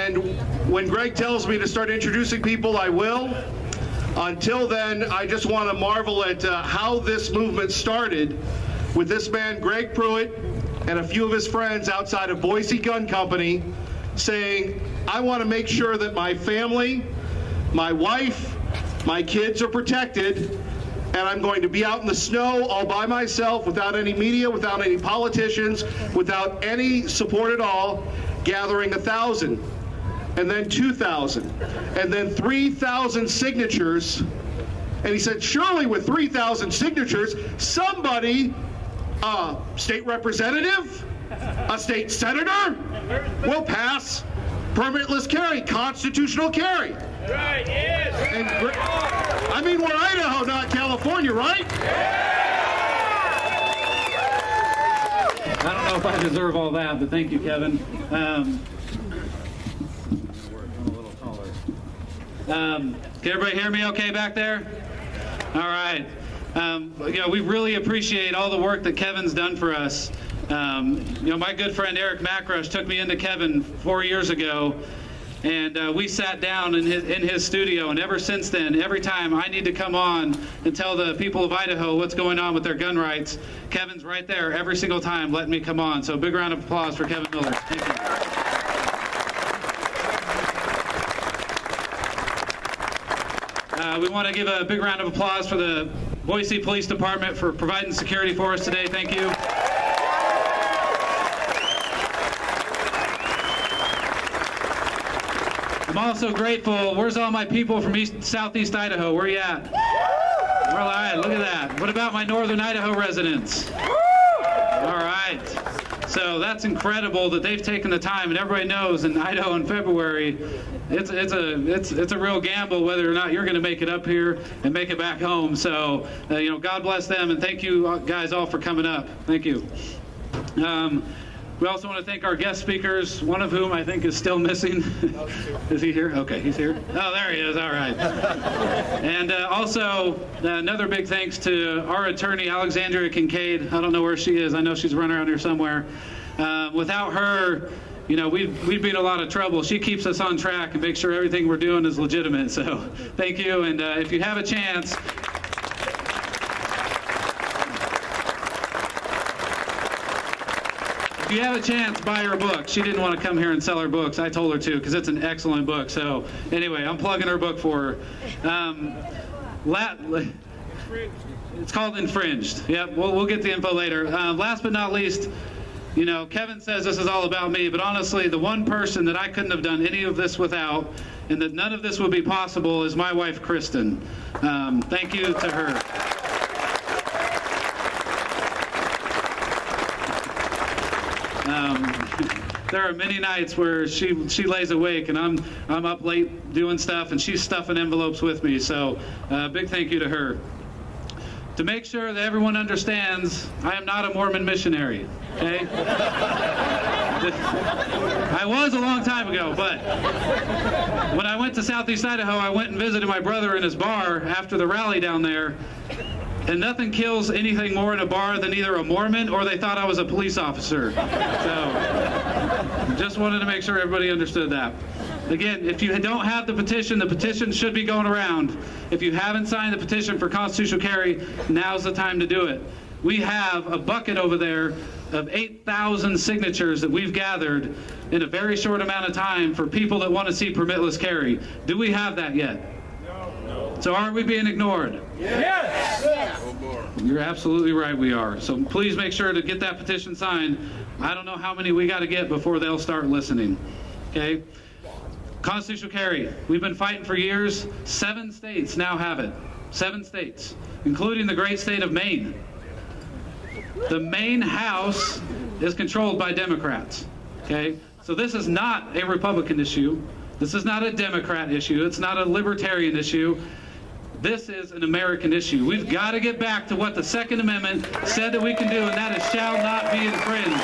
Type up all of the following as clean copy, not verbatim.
And when Greg tells me to start introducing people, I will. Until then, I just want to marvel at how this movement started with this man, Greg Pruitt, and a few of his friends outside of Boise Gun Company saying, I want to make sure that my family, my wife, my kids are protected, and I'm going to be out in the snow all by myself without any media, without any politicians, without any support at all, gathering 1,000, and then 2,000, and then 3,000 signatures. And he said, surely with 3,000 signatures, somebody, a state representative, a state senator, will pass permitless carry, constitutional carry. Right, yes. And, I mean, we're Idaho, not California, right? I don't know if I deserve all that, but thank you, Kevin. I'm a little taller. Can everybody hear me okay back there? All right. We really appreciate all the work that Kevin's done for us. My good friend Eric Macrush took me into Kevin 4 years ago, and we sat down in his studio, and ever since then, every time I need to come on and tell the people of Idaho what's going on with their gun rights, Kevin's right there every single time letting me come on. So a big round of applause for Kevin Miller. Thank you. We want to give a big round of applause for the Boise Police Department for providing security for us today. Thank you. I'm also grateful. Where's all my people from Southeast Idaho? Where are you at? All right, look at that. What about my Northern Idaho residents? All right. So that's incredible that they've taken the time, and everybody knows in Idaho in February, it's a real gamble whether or not you're going to make it up here and make it back home. So God bless them, and thank you guys all for coming up. Thank you. We also want to thank our guest speakers, one of whom I think is still missing. Is he here? Okay, he's here. Oh, there he is. All right. And also, another big thanks to our attorney, Alexandria Kincaid. I don't know where she is. I know she's running around here somewhere. Without her, we'd be in a lot of trouble. She keeps us on track and makes sure everything we're doing is legitimate. So thank you. And if you have a chance, if you have a chance, buy her book. She didn't want to come here and sell her books. I told her to because it's an excellent book. So anyway, I'm plugging her book for her. It's called Infringed. Yep, we'll get the info later. Last but not least, Kevin says this is all about me, but honestly, the one person that I couldn't have done any of this without, and that none of this would be possible, is my wife, Kristen. Thank you to her. There are many nights where she lays awake and I'm up late doing stuff and she's stuffing envelopes with me. So big thank you to her. To make sure that everyone understands, I am not a Mormon missionary. Okay? I was a long time ago, but when I went to Southeast Idaho, I went and visited my brother in his bar after the rally down there. And nothing kills anything more in a bar than either a Mormon or they thought I was a police officer. So, just wanted to make sure everybody understood that. Again, if you don't have the petition should be going around. If you haven't signed the petition for constitutional carry, now's the time to do it. We have a bucket over there of 8,000 signatures that we've gathered in a very short amount of time for people that want to see permitless carry. Do we have that yet? So are we being ignored? Yes! Yes! You're absolutely right, we are. So please make sure to get that petition signed. I don't know how many we got to get before they'll start listening. Okay? Constitutional carry. We've been fighting for years. 7 states now have it. 7 states, including the great state of Maine. The Maine House is controlled by Democrats. Okay? So this is not a Republican issue. This is not a Democrat issue. It's not a libertarian issue. This is an American issue. We've got to get back to what the Second Amendment said that we can do, and that is shall not be infringed.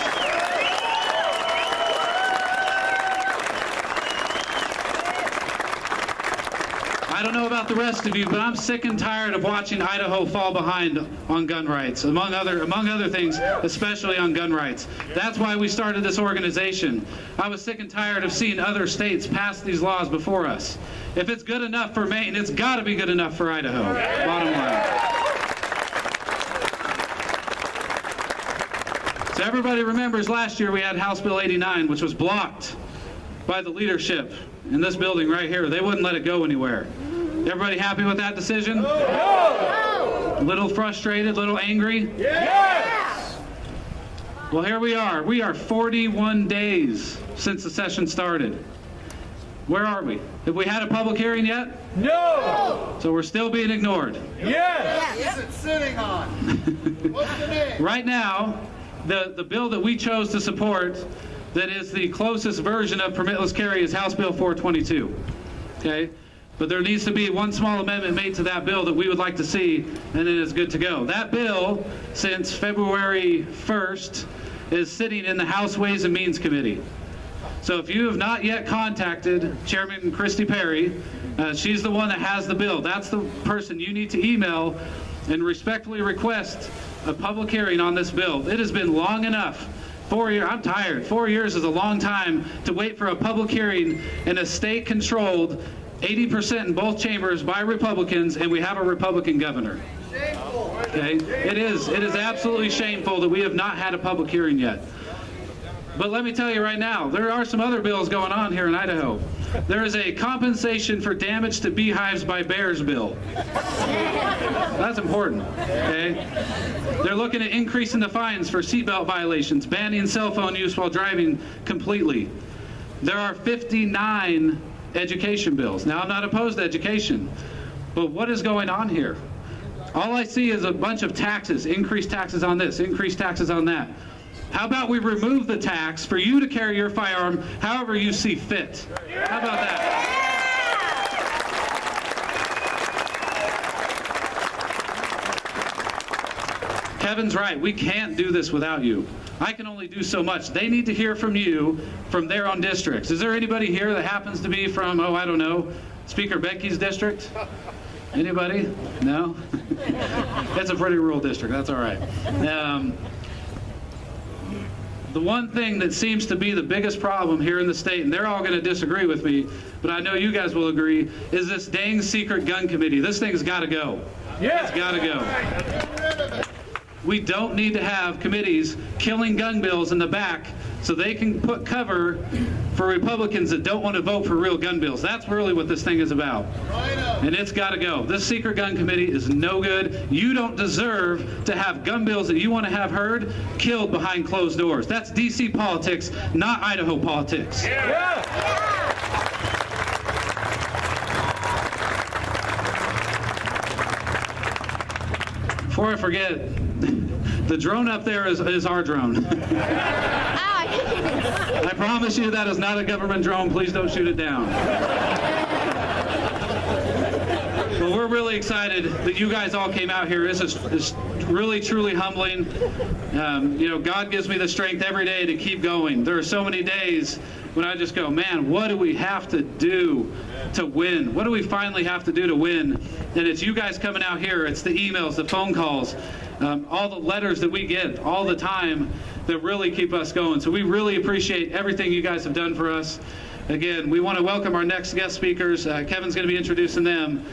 I don't know about the rest of you, but I'm sick and tired of watching Idaho fall behind on gun rights, among other things, especially on gun rights. That's why we started this organization. I was sick and tired of seeing other states pass these laws before us. If it's good enough for Maine, it's got to be good enough for Idaho. Bottom line. So everybody remembers last year we had House Bill 89, which was blocked by the leadership in this building right here. They wouldn't let it go anywhere. Everybody happy with that decision? No. A little frustrated, a little angry? Yes! Well, here we are. We are 41 days since the session started. Where are we? Have we had a public hearing yet? No! So we're still being ignored. Yes! What is it sitting on? What's the name? Right now, the bill that we chose to support that is the closest version of permitless carry is House Bill 422. Okay? But there needs to be one small amendment made to that bill that we would like to see, and then it's good to go. That bill, since February 1st, is sitting in the House Ways and Means Committee. So if you have not yet contacted Chairman Christy Perry, she's the one that has the bill. That's the person you need to email and respectfully request a public hearing on this bill. It has been long enough. 4 years, I'm tired. 4 years is a long time to wait for a public hearing in a state controlled 80% in both chambers by Republicans, and we have a Republican governor. Shameful. Okay? It is absolutely shameful that we have not had a public hearing yet. But let me tell you right now, there are some other bills going on here in Idaho. There is a compensation for damage to beehives by bears bill. That's important, okay? They're looking at increasing the fines for seatbelt violations, banning cell phone use while driving completely. There are 59 education bills. Now, I'm not opposed to education, but what is going on here? All I see is a bunch of taxes, increased taxes on this, increased taxes on that. How about we remove the tax for you to carry your firearm however you see fit? How about that? Kevin's right. We can't do this without you. I can only do so much. They need to hear from you from their own districts. Is there anybody here that happens to be from, oh, I don't know, Speaker Becky's district? Anybody? No? It's a pretty rural district. That's all right. The one thing that seems to be the biggest problem here in the state, and they're all going to disagree with me, but I know you guys will agree, is this dang secret gun committee. This thing's got to go. Yes! It's got to go. We don't need to have committees killing gun bills in the back so they can put cover for Republicans that don't want to vote for real gun bills. That's really what this thing is about. And it's got to go. This secret gun committee is no good. You don't deserve to have gun bills that you want to have heard killed behind closed doors. That's D.C. politics, not Idaho politics. Yeah! Before I forget, the drone up there is our drone. I promise you that is not a government drone. Please don't shoot it down. But we're really excited that you guys all came out here. This is really, truly humbling. You know, God gives me the strength every day to keep going. There are so many days when I just go, man, what do we have to do to win? What do we finally have to do to win? And it's you guys coming out here. It's the emails, the phone calls, all the letters that we get all the time that really keep us going. So we really appreciate everything you guys have done for us. Again, we want to welcome our next guest speakers. Kevin's going to be introducing them.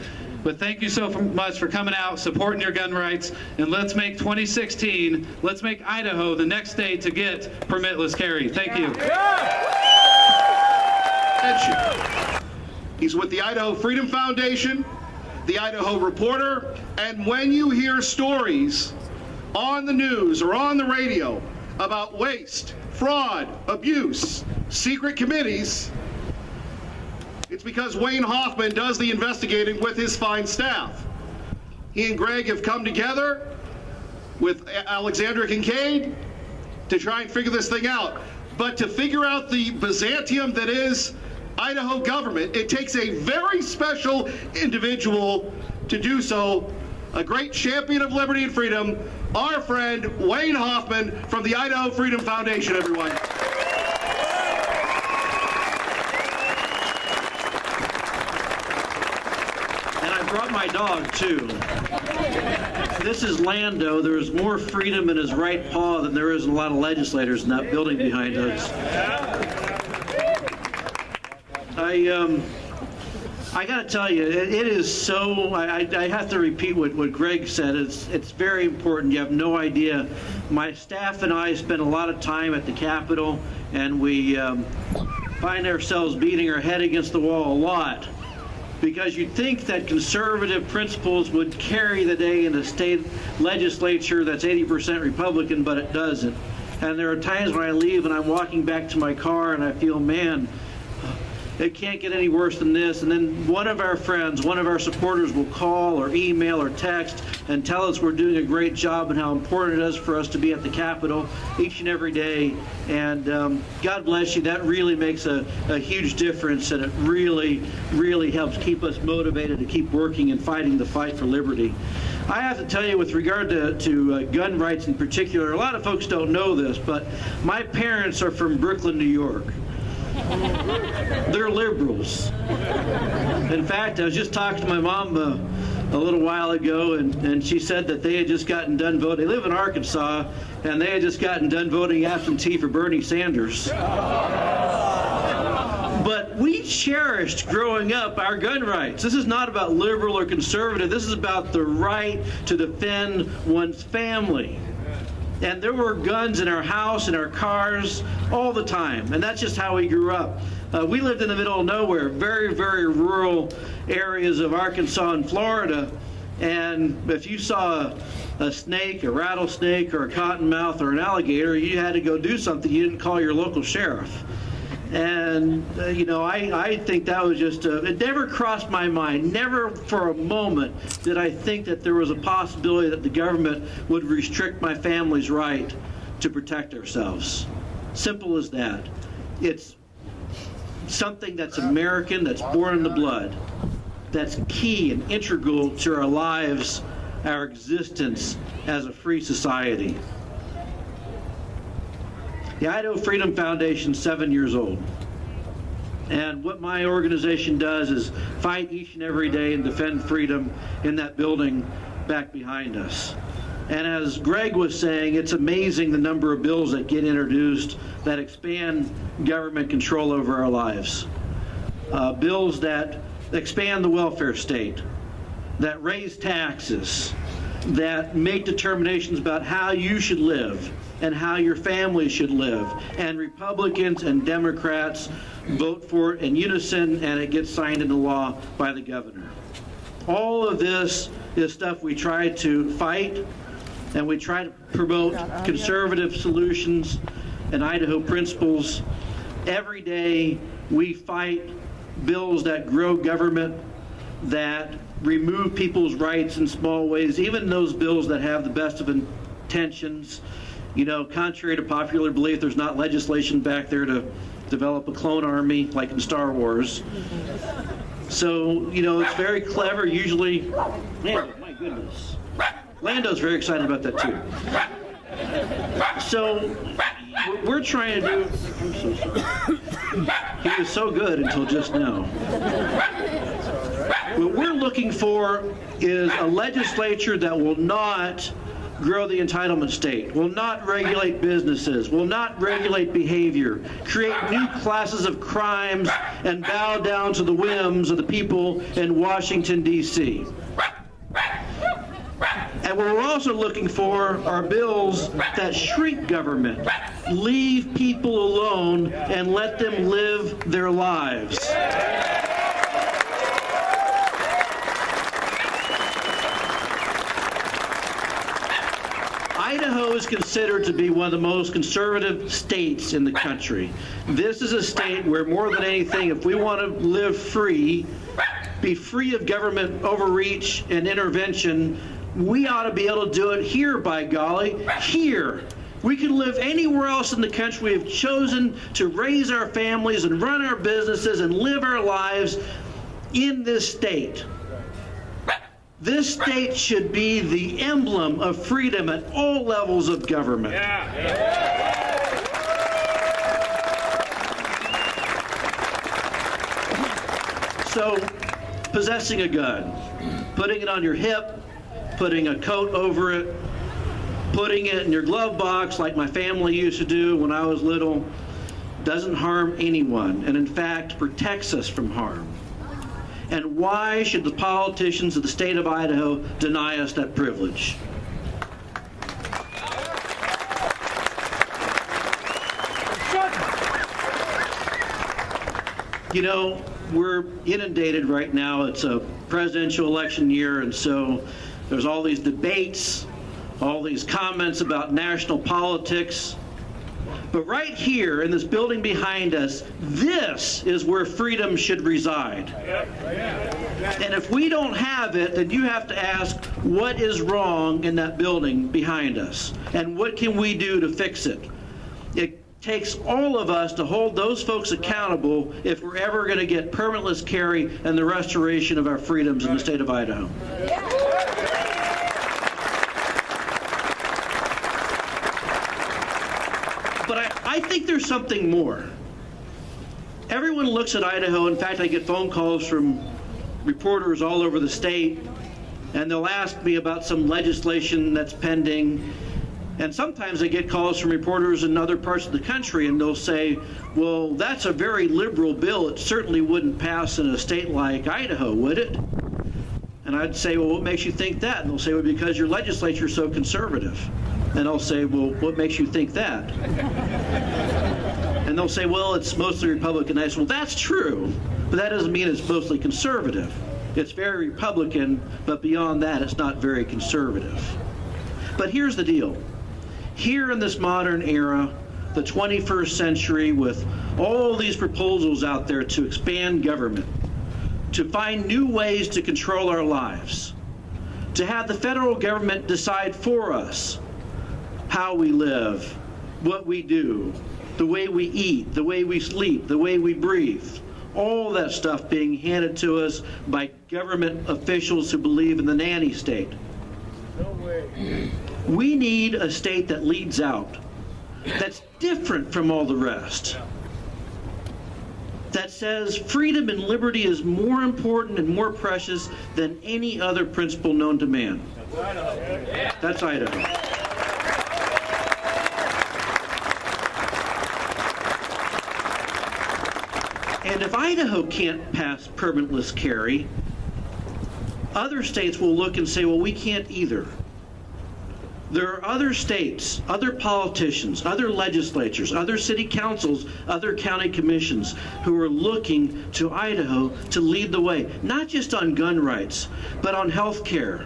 But thank you so much for coming out, supporting your gun rights, and let's make 2016, let's make Idaho the next state to get permitless carry. Thank you. He's with the Idaho Freedom Foundation, the Idaho Reporter, and when you hear stories on the news or on the radio about waste, fraud, abuse, secret committees, it's because Wayne Hoffman does the investigating with his fine staff. He and Greg have come together with Alexandra Kincaid to try and figure this thing out. But to figure out the Byzantium that is Idaho government, it takes a very special individual to do so. A great champion of liberty and freedom, our friend Wayne Hoffman from the Idaho Freedom Foundation, everyone. my dog, too. This is Lando. There's more freedom in his right paw than there is in a lot of legislators in that building behind us. I got to tell you, it is so, I have to repeat what Greg said. It's very important. You have no idea. My staff and I spend a lot of time at the Capitol, and we find ourselves beating our head against the wall a lot, because you'd think that conservative principles would carry the day in a state legislature that's 80% Republican, but it doesn't. And there are times when I leave and I'm walking back to my car and I feel, man, it can't get any worse than this. And then one of our friends, one of our supporters will call or email or text and tell us we're doing a great job and how important it is for us to be at the Capitol each and every day. And God bless you. That really makes a huge difference, and it really, really helps keep us motivated to keep working and fighting the fight for liberty. I have to tell you, with regard to gun rights in particular, a lot of folks don't know this, but my parents are from Brooklyn, New York. They're liberals. In fact, I was just talking to my mom a little while ago, and she said that they had just gotten done voting. They live in Arkansas, and they had just gotten done voting absentee for Bernie Sanders. But we cherished growing up our gun rights. This is not about liberal or conservative. This is about the right to defend one's family. And there were guns in our house, in our cars, all the time. And that's just how we grew up. We lived in the middle of nowhere, very, very rural areas of Arkansas and Florida. And if you saw a snake, a rattlesnake, or a cottonmouth, or an alligator, you had to go do something. You didn't call your local sheriff. And, I think that was just, it never crossed my mind. Never for a moment did I think that there was a possibility that the government would restrict my family's right to protect ourselves. Simple as that. It's something that's American, that's born in the blood, that's key and integral to our lives, our existence as a free society. The Idaho Freedom Foundation is 7 years old. And what my organization does is fight each and every day and defend freedom in that building back behind us. And as Greg was saying, it's amazing the number of bills that get introduced that expand government control over our lives. Bills that expand the welfare state, that raise taxes, that make determinations about how you should live and how your family should live. And Republicans and Democrats vote for it in unison, and it gets signed into law by the governor. All of this is stuff we try to fight, and we try to promote conservative solutions and Idaho principles. Every day we fight bills that grow government, that remove people's rights in small ways, even those bills that have the best of intentions. Contrary to popular belief, there's not legislation back there to develop a clone army like in Star Wars. So, it's very clever. Usually, man, my goodness. Lando's very excited about that too. So, what we're trying to do, I'm so sorry. He was so good until just now. What we're looking for is a legislature that will not grow the entitlement state, will not regulate businesses, will not regulate behavior, create new classes of crimes, and bow down to the whims of the people in Washington, D.C. And what we're also looking for are bills that shrink government, leave people alone, and let them live their lives. Idaho is considered to be one of the most conservative states in the country. This is a state where, more than anything, if we want to live free, be free of government overreach and intervention, we ought to be able to do it here, by golly, here. We can live anywhere else in the country. We have chosen to raise our families and run our businesses and live our lives in this state. This state should be the emblem of freedom at all levels of government. So possessing a gun, putting it on your hip, putting a coat over it, putting it in your glove box like my family used to do when I was little, doesn't harm anyone, and in fact protects us from harm. And why should the politicians of the state of Idaho deny us that privilege? You know, we're inundated right now. It's a presidential election year, and so there's all these debates, all these comments about national politics. But right here in this building behind us, this is where freedom should reside. And if we don't have it, then you have to ask what is wrong in that building behind us, and what can we do to fix it? It takes all of us to hold those folks accountable if we're ever going to get permitless carry and the restoration of our freedoms in the state of Idaho. But I think there's something more. Everyone looks at Idaho. In fact, I get phone calls from reporters all over the state, and they'll ask me about some legislation that's pending. And sometimes I get calls from reporters in other parts of the country, and they'll say, well, that's a very liberal bill. It certainly wouldn't pass in a state like Idaho, would it? And I'd say, well, what makes you think that? And they'll say, well, because your legislature is so conservative. And I'll say, well, what makes you think that? And they'll say, well, it's mostly Republican. I say, well, that's true, but that doesn't mean it's mostly conservative. It's very Republican, but beyond that, it's not very conservative. But here's the deal. Here in this modern era, the 21st century, with all these proposals out there to expand government, to find new ways to control our lives, to have the federal government decide for us how we live, what we do, the way we eat, the way we sleep, the way we breathe, all that stuff being handed to us by government officials who believe in the nanny state. No way. We need a state that leads out, that's different from all the rest, that says freedom and liberty is more important and more precious than any other principle known to man. That's Idaho. And if Idaho can't pass permitless carry, other states will look and say, well, we can't either. There are other states, other politicians, other legislatures, other city councils, other county commissions who are looking to Idaho to lead the way, not just on gun rights, but on health care,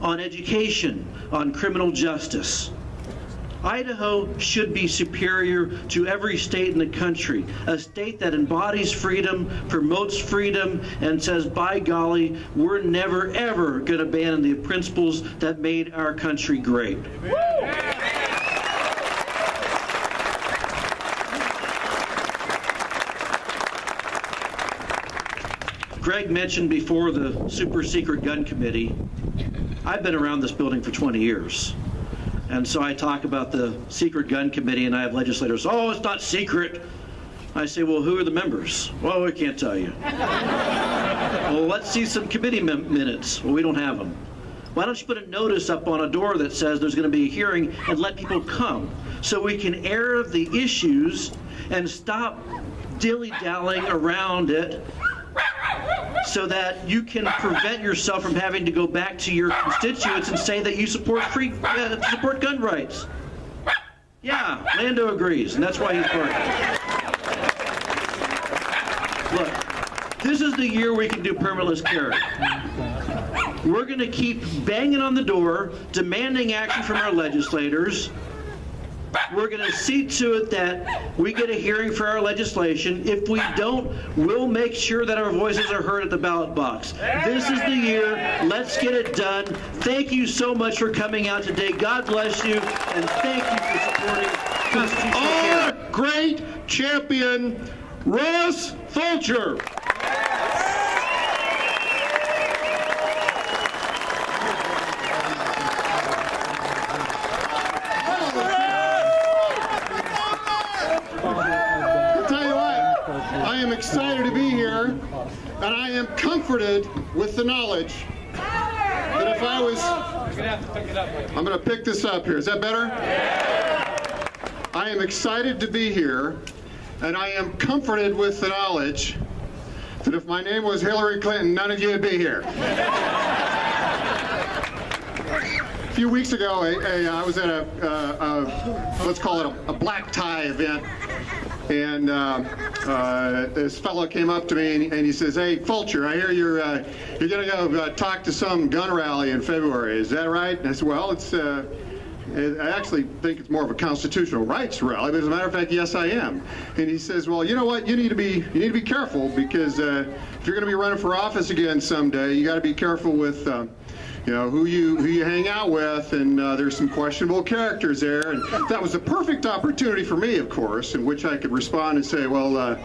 on education, on criminal justice. Idaho should be superior to every state in the country, a state that embodies freedom, promotes freedom, and says, by golly, we're never, ever going to abandon the principles that made our country great. Greg mentioned before the super secret gun committee. I've been around this building for 20 years. And so I talk about the secret gun committee, and I have legislators, oh, it's not secret. I say, well, who are the members? Well, we can't tell you. Well, let's see some committee minutes. Well, we don't have them. Why don't you put a notice up on a door that says there's going to be a hearing and let people come so we can air the issues and stop dilly-dallying around it so that you can prevent yourself from having to go back to your constituents and say that you support support gun rights. Yeah, Lando agrees, and that's why he's parked. Look, this is the year we can do permitless carry. We're going to keep banging on the door, demanding action from our legislators. We're going to see to it that we get a hearing for our legislation. If we don't, we'll make sure that our voices are heard at the ballot box. This is the year. Let's get it done. Thank you so much for coming out today. God bless you, and thank you for supporting constitutional Our carry. great champion, Russ Fulcher. am excited to be here, and I am comforted with the knowledge that if I was... I'm going to pick this up here. Is that better? I am excited to be here, and I am comforted with the knowledge that if my name was Hillary Clinton, none of you would be here. A few weeks ago, I was at let's call it a black tie event, and this fellow came up to me and he says, "Hey, Fulcher, I hear you're going to go talk to some gun rally in February. Is that right?" And I said, "Well, I actually think it's more of a constitutional rights rally, but as a matter of fact, yes, I am." And he says, "Well, you know what? You need to be careful, because if you're going to be running for office again someday, you got to be careful with who you hang out with, and there's some questionable characters there." And that was the perfect opportunity for me, of course, in which I could respond and say, "Well,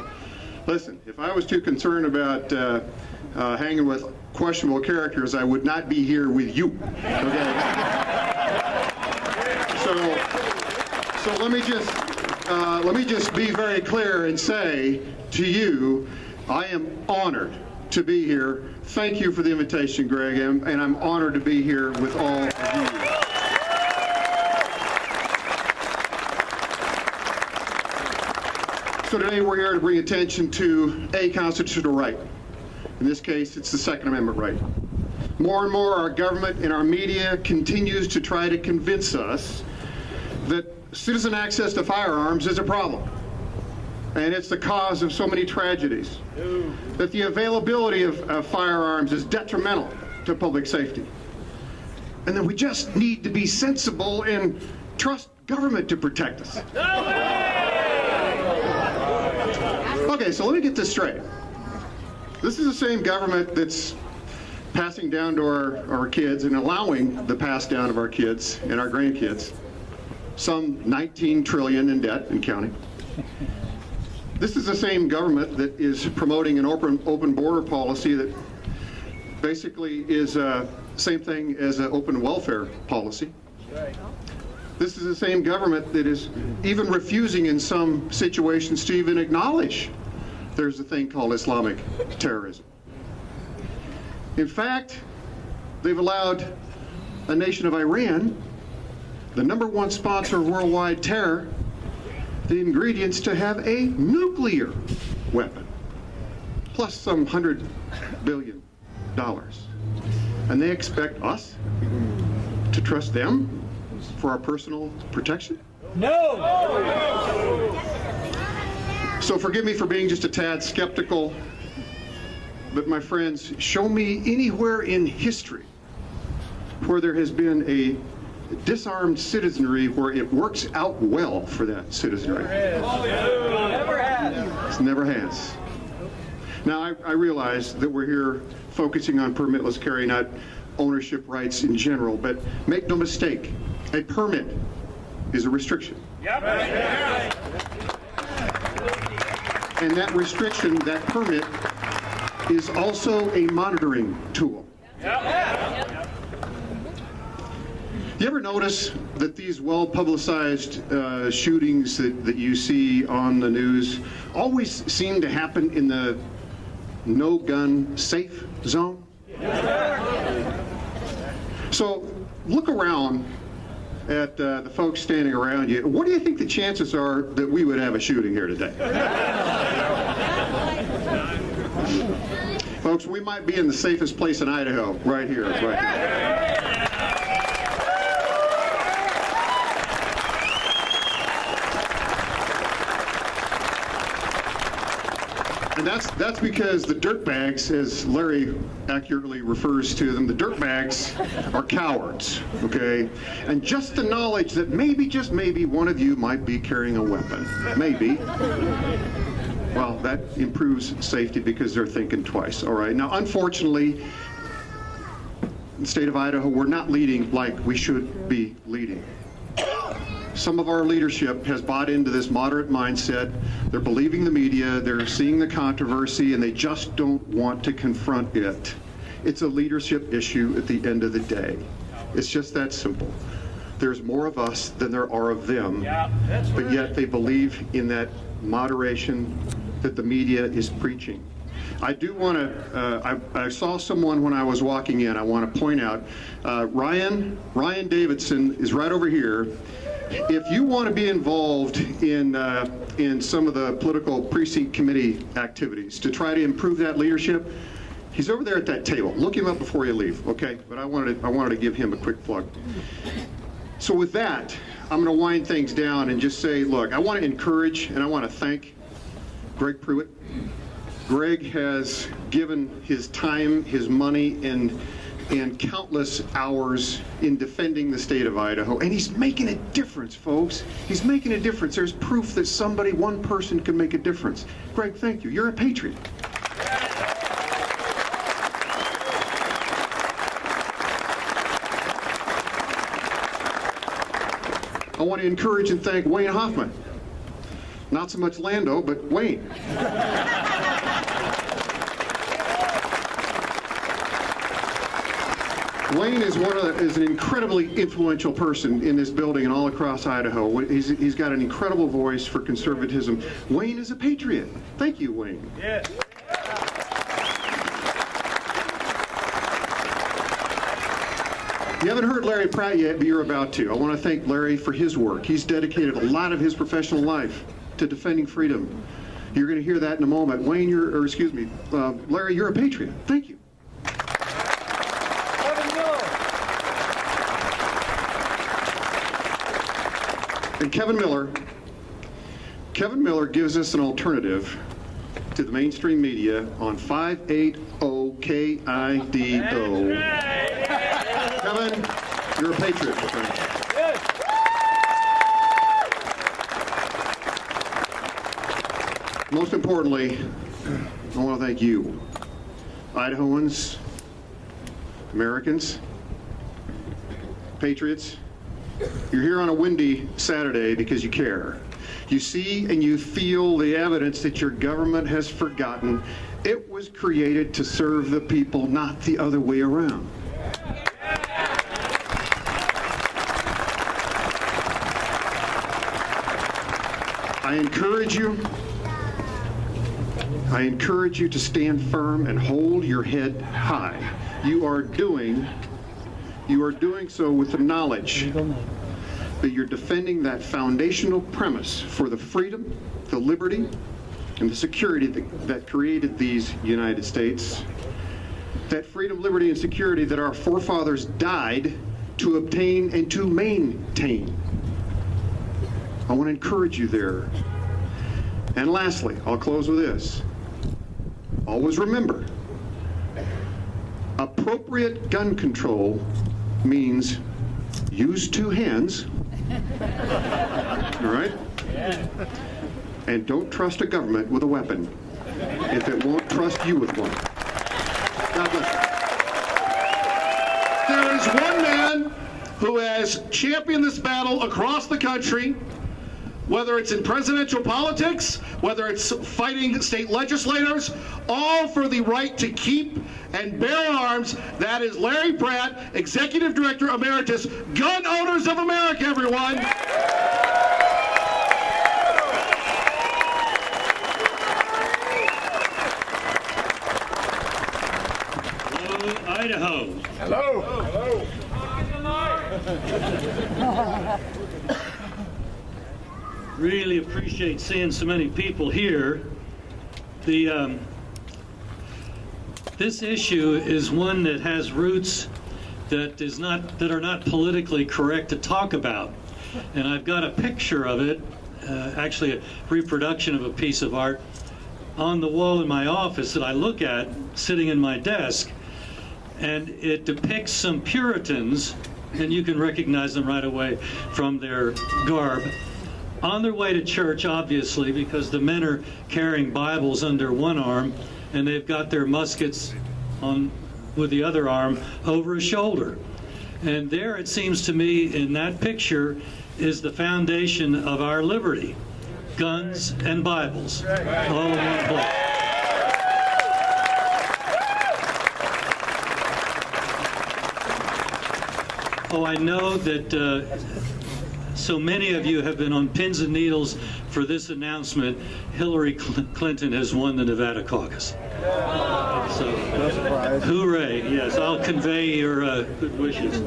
listen, if I was too concerned about hanging with questionable characters, I would not be here with you." Okay. So let me just be very clear and say to you, I am honored to be here. Thank you for the invitation, Greg, and I'm honored to be here with all of you. So today we're here to bring attention to a constitutional right. In this case, it's the Second Amendment right. More and more, our government and our media continues to try to convince us that citizen access to firearms is a problem, and it's the cause of so many tragedies, that the availability of firearms is detrimental to public safety, and that we just need to be sensible and trust government to protect us. Okay, so let me get this straight. This is the same government that's passing down to our kids and allowing the pass down of our kids and our grandkids some 19 trillion in debt and counting. This is the same government that is promoting an open border policy that basically is the same thing as an open welfare policy. This is the same government that is even refusing in some situations to even acknowledge there's a thing called Islamic terrorism. In fact, they've allowed a nation of Iran, the number1 sponsor of worldwide terror, the ingredients to have a nuclear weapon, plus some $100 billion. And they expect us to trust them for our personal protection? No! So forgive me for being just a tad skeptical, but my friends, show me anywhere in history where there has been a disarmed citizenry where it works out well for that citizenry. Never has. It never has. Now, I realize that we're here focusing on permitless carry, not ownership rights in general, but make no mistake, a permit is a restriction. Yep. And that restriction, that permit, is also a monitoring tool. Yep. You ever notice that these well-publicized shootings that you see on the news always seem to happen in the no-gun safe zone? So look around at the folks standing around you. What do you think the chances are that we would have a shooting here today? Folks, we might be in the safest place in Idaho, right here, right now. And that's because the dirtbags, as Larry accurately refers to them, the dirtbags are cowards, okay? And just the knowledge that maybe, just maybe, one of you might be carrying a weapon, maybe, well, that improves safety because they're thinking twice, all right? Now, unfortunately, in the state of Idaho, we're not leading like we should be leading. Some of our leadership has bought into this moderate mindset. They're believing the media, they're seeing the controversy, and they just don't want to confront it. It's a leadership issue at the end of the day. It's just that simple. There's more of us than there are of them, but yet they believe in that moderation, that the media is preaching. I do want to, I saw someone when I was walking in, I want to point out, Ryan Davidson is right over here. If you want to be involved in some of the political precinct committee activities to try to improve that leadership, he's over there at that table. Look him up before you leave, okay? But I wanted to give him a quick plug. So with that, I'm going to wind things down and just say, look, I want to encourage and I want to thank Greg Pruitt. Greg has given his time, his money, and countless hours in defending the state of Idaho, and he's making a difference, folks. He's making a difference. There's proof that somebody, one person, can make a difference. Greg, thank you. You're a patriot. I want to encourage and thank Wayne Hoffman. Not so much Lando, but Wayne. Wayne is an incredibly influential person in this building and all across Idaho. He's got an incredible voice for conservatism. Wayne is a patriot. Thank you, Wayne. Yes. You haven't heard Larry Pratt yet, but you're about to. I want to thank Larry for his work. He's dedicated a lot of his professional life to defending freedom. You're going to hear that in a moment. Wayne, Larry, you're a patriot. Thank you. And Kevin Miller gives us an alternative to the mainstream media on 580 KIDO. Kevin, you're a patriot, my friend. Most importantly, I want to thank you, Idahoans, Americans, patriots. You're here on a windy Saturday because you care. You see and you feel the evidence that your government has forgotten. It was created to serve the people, not the other way around. I encourage you to stand firm and hold your head high. You are doing so with the knowledge that you're defending that foundational premise for the freedom, the liberty, and the security that created these United States. That freedom, liberty, and security that our forefathers died to obtain and to maintain. I want to encourage you there. And lastly, I'll close with this. Always remember, appropriate gun control means use two hands, all right? And don't trust a government with a weapon if it won't trust you with one. God bless you. There is one man who has championed this battle across the country, whether it's in presidential politics, whether it's fighting state legislators, all for the right to keep and bear arms. That is Larry Pratt, Executive Director Emeritus, Gun Owners of America, everyone. Hello, Idaho. Hello. Hello. Really appreciate seeing so many people here. This issue is one that has roots that are not politically correct to talk about. And I've got a picture of it, actually a reproduction of a piece of art on the wall in my office that I look at sitting in my desk. And it depicts some Puritans, and you can recognize them right away from their garb, on their way to church, obviously, because the men are carrying Bibles under one arm, and they've got their muskets on with the other arm over his shoulder. And there, it seems to me, in that picture, is the foundation of our liberty. Guns and Bibles, all in one place. Oh, I know that so many of you have been on pins and needles for this announcement, Hillary Clinton has won the Nevada caucus. So, hooray! Yes, I'll convey your good wishes.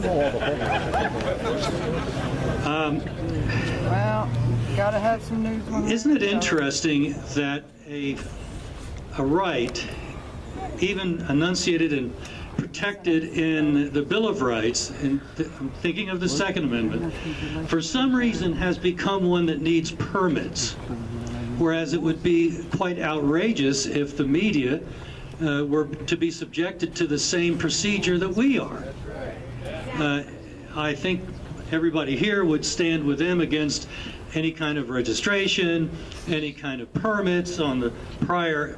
Well, gotta have some news. Isn't it interesting that a right, even enunciated and protected in the Bill of Rights, I'm thinking of the Second Amendment, for some reason has become one that needs permits, whereas it would be quite outrageous if the media were to be subjected to the same procedure that we are. I think everybody here would stand with them against any kind of registration, any kind of permits on the prior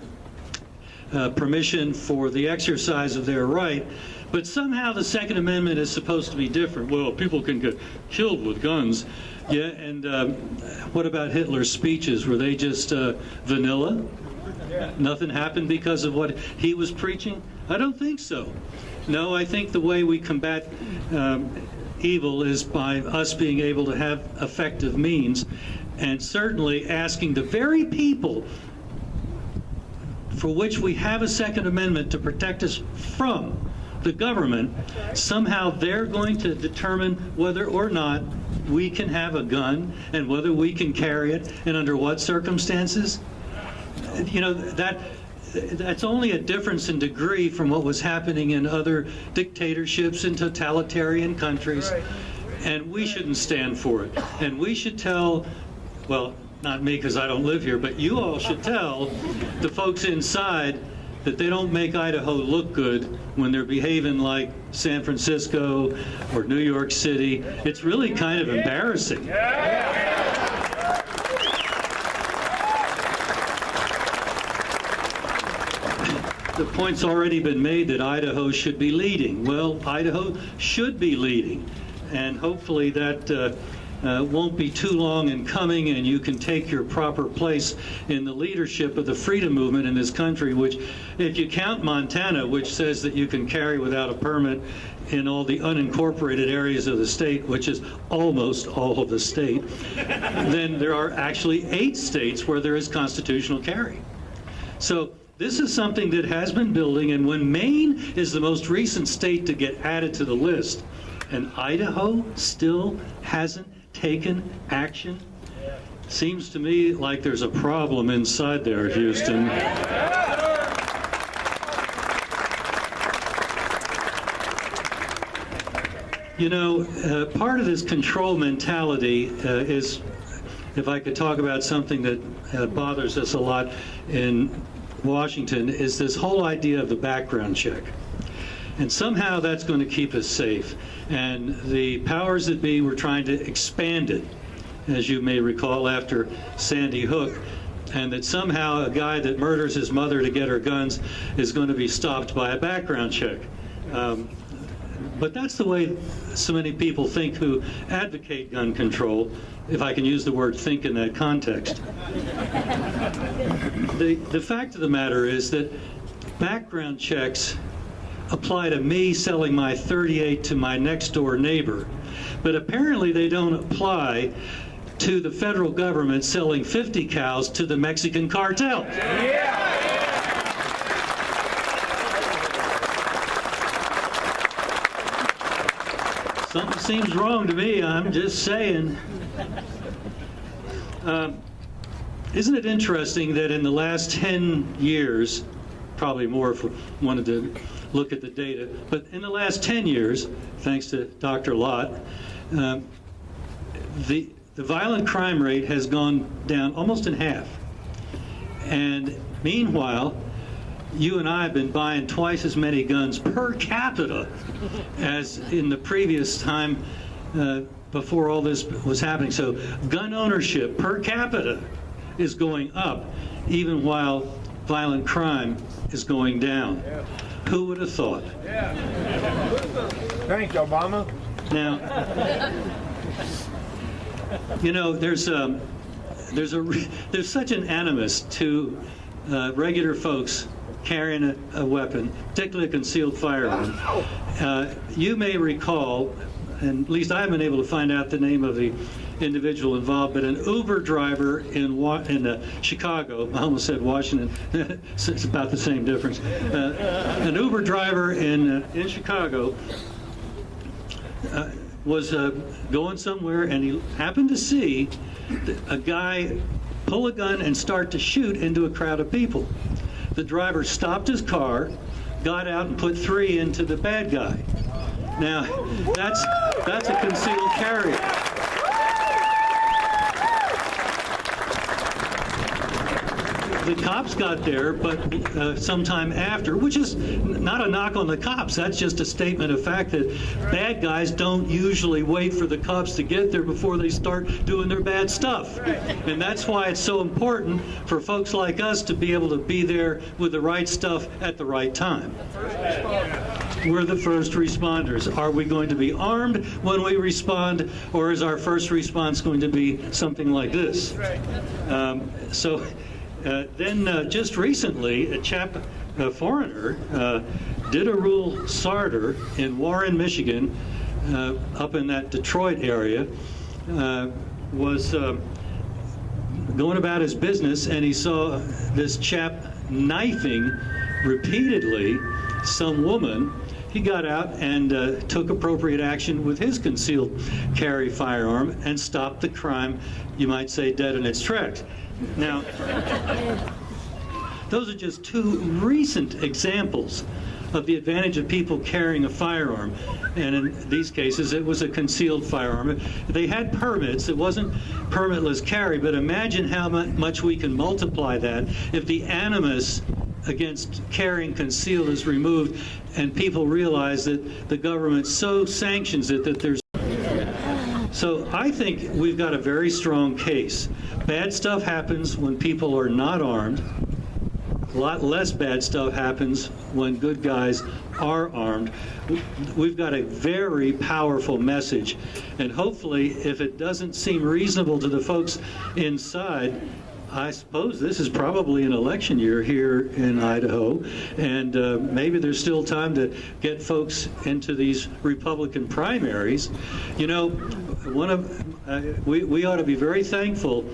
permission for the exercise of their right. But somehow the Second Amendment is supposed to be different. Well, people can get killed with guns. Yeah, and what about Hitler's speeches? Were they just vanilla? Nothing happened because of what he was preaching? I don't think so. No, I think the way we combat evil is by us being able to have effective means, and certainly asking the very people for which we have a Second Amendment to protect us from the government, somehow they're going to determine whether or not we can have a gun and whether we can carry it and under what circumstances. You know, that's only a difference in degree from what was happening in other dictatorships and totalitarian countries. And we shouldn't stand for it. And we should tell, well, not me because I don't live here, but you all should tell the folks inside that they don't make Idaho look good when they're behaving like San Francisco or New York City. It's really kind of embarrassing. The point's already been made that Idaho should be leading. Well, Idaho should be leading, and hopefully that won't be too long in coming, and you can take your proper place in the leadership of the freedom movement in this country, which, if you count Montana, which says that you can carry without a permit in all the unincorporated areas of the state, which is almost all of the state, then there are actually 8 states where there is constitutional carry. So this is something that has been building, and when Maine is the most recent state to get added to the list, and Idaho still hasn't taken action, seems to me like there's a problem inside there, Houston. You know, part of this control mentality is, if I could talk about something that bothers us a lot in Washington, is this whole idea of the background check. And somehow that's going to keep us safe. And the powers that be were trying to expand it, as you may recall, after Sandy Hook, and that somehow a guy that murders his mother to get her guns is going to be stopped by a background check. But that's the way so many people think who advocate gun control, if I can use the word think in that context. The fact of the matter is that background checks apply to me selling my .38 to my next door neighbor, but apparently they don't apply to the federal government selling 50 cows to the Mexican cartel. Something seems wrong to me, I'm just saying. Isn't it interesting that in the last 10 years, probably more if we wanted to look at the data, but in the last 10 years, thanks to Dr. Lott, the violent crime rate has gone down almost in half. And meanwhile, you and I have been buying twice as many guns per capita as in the previous time before all this was happening. So gun ownership per capita is going up, even while violent crime is going down. Who would have thought? Thanks, Obama. Now, you know, there's such an animus to regular folks carrying a weapon, particularly a concealed firearm. You may recall, and at least I haven't been able to find out the name of the individual involved, but an Uber driver in Chicago, I almost said Washington, it's about the same difference. An Uber driver in Chicago was going somewhere, and he happened to see a guy pull a gun and start to shoot into a crowd of people. The driver stopped his car, got out, and put 3 into the bad guy. Now, that's a concealed carry. The cops got there, but sometime after, which is not a knock on the cops. That's just a statement of fact that bad guys don't usually wait for the cops to get there before they start doing their bad stuff. And that's why it's so important for folks like us to be able to be there with the right stuff at the right time. We're the first responders. Are we going to be armed when we respond, or is our first response going to be something like this? Then just recently, a foreigner, did a rule Sarter in Warren, Michigan, up in that Detroit area, was going about his business, and he saw this chap knifing repeatedly some woman. He got out and took appropriate action with his concealed carry firearm and stopped the crime, you might say, dead in its tracks. Now, those are just 2 recent examples of the advantage of people carrying a firearm. And in these cases, it was a concealed firearm. They had permits. It wasn't permitless carry, but imagine how much we can multiply that if the animus against carrying concealed is removed and people realize that the government so sanctions it that there's. So I think we've got a very strong case. Bad stuff happens when people are not armed. A lot less bad stuff happens when good guys are armed. We've got a very powerful message, and hopefully, if it doesn't seem reasonable to the folks inside, I suppose this is probably an election year here in Idaho, and maybe there's still time to get folks into these Republican primaries. You know, we ought to be very thankful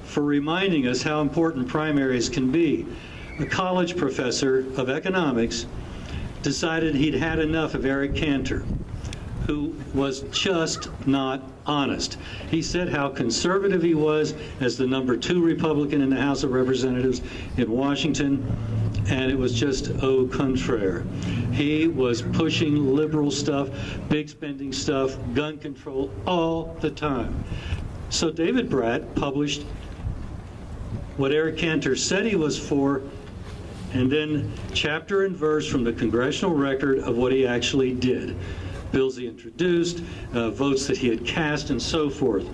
for reminding us how important primaries can be. A college professor of economics decided he'd had enough of Eric Cantor, who was just not honest. He said how conservative he was as the #2 Republican in the House of Representatives in Washington, and it was just au contraire. He was pushing liberal stuff, big spending stuff, gun control all the time. So David Bratt published what Eric Cantor said he was for, and then chapter and verse from the congressional record of what he actually did. Bills he introduced, votes that he had cast, and so forth.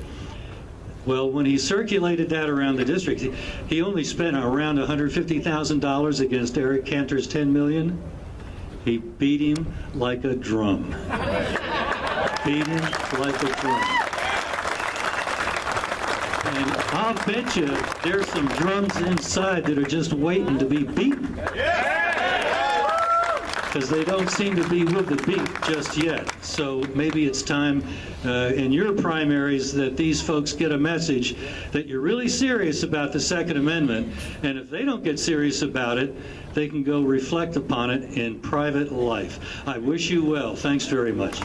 Well, when he circulated that around the district, he only spent around $150,000 against Eric Cantor's $10 million. He beat him like a drum. Beat him like a drum. And I'll bet you there's some drums inside that are just waiting to be beaten. Because they don't seem to be with the beat just yet. So maybe it's time in your primaries that these folks get a message that you're really serious about the Second Amendment, and if they don't get serious about it, they can go reflect upon it in private life. I wish you well. Thanks very much.